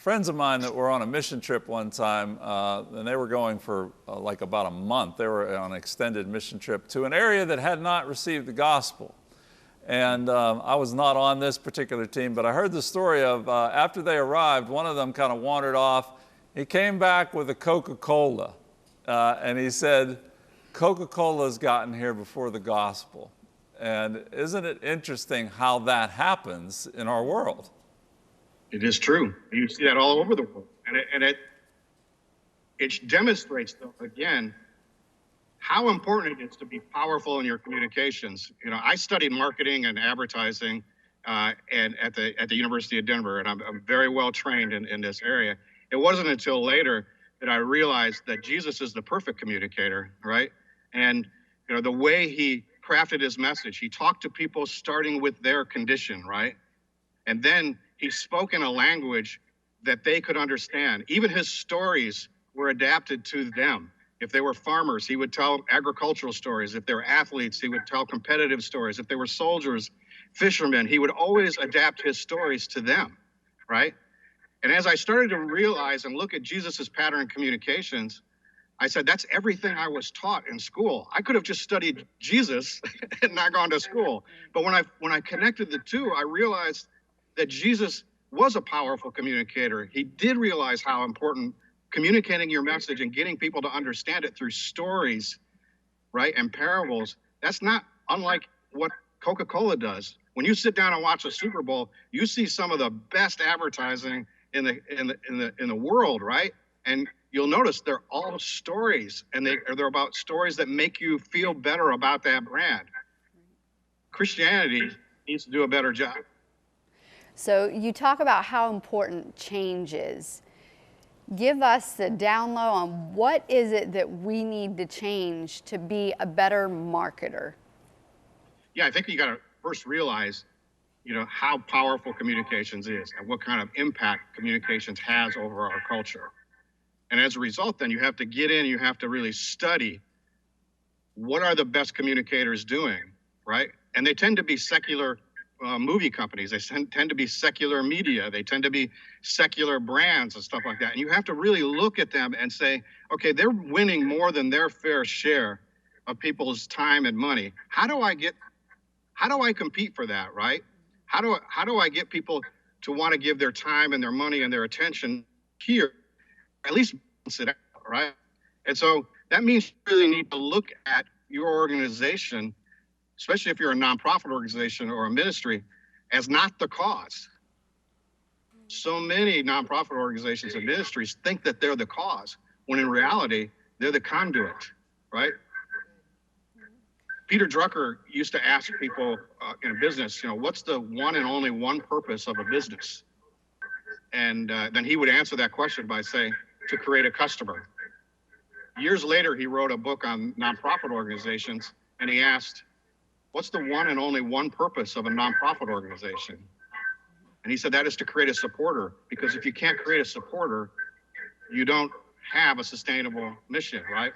friends of mine that were on a mission trip one time, and they were going for like about a month. They were on an extended mission trip to an area that had not received the gospel. And I was not on this particular team, but I heard the story of after they arrived, one of them kind of wandered off. He came back with a Coca-Cola, and he said, Coca-Cola's gotten here before the gospel. And isn't it interesting how that happens in our world? It is true. You see that all over the world. And it demonstrates, though, again, how important it is to be powerful in your communications. You know, I studied marketing and advertising and at the University of Denver, and I'm very well trained in this area. It wasn't until later that I realized that Jesus is the perfect communicator, right? And you know, the way he crafted his message, he talked to people starting with their condition, right? And then he spoke in a language that they could understand. Even his stories were adapted to them. If they were farmers, he would tell agricultural stories. If they were athletes, he would tell competitive stories. If they were soldiers, fishermen, he would always adapt his stories to them, right? And as I started to realize and look at Jesus's pattern in communications, I said, that's everything I was taught in school. I could have just studied Jesus and not gone to school. But when I connected the two, I realized that Jesus was a powerful communicator. He did realize how important communicating your message and getting people to understand it through stories, right, and parables. That's not unlike what Coca-Cola does. When you sit down and watch a Super Bowl, you see some of the best advertising in the world, right? And you'll notice they're all stories, and they're about stories that make you feel better about that brand. Christianity needs to do a better job. So you talk about how important change is. Give us the down low on what is it that we need to change to be a better marketer? Yeah, I think you got to first realize, you know, how powerful communications is and what kind of impact communications has over our culture. And as a result, then you have to get in, you have to really study what are the best communicators doing, right? And they tend to be secular movie companies. They tend to be secular media. They tend to be secular brands and stuff like that. And you have to really look at them and say, okay, they're winning more than their fair share of people's time and money. How do I compete for that, right? How do I get people to want to give their time and their money and their attention here, at least balance it out, right? And so that means you really need to look at your organization, especially if you're a nonprofit organization or a ministry, as not the cause. So many nonprofit organizations and ministries think that they're the cause, when in reality, they're the conduit, right? Peter Drucker used to ask people in a business, you know, what's the one and only one purpose of a business? And then he would answer that question by saying, to create a customer. Years later, he wrote a book on nonprofit organizations, and he asked, what's the one and only one purpose of a nonprofit organization? And he said that is to create a supporter, because if you can't create a supporter, you don't have a sustainable mission, right?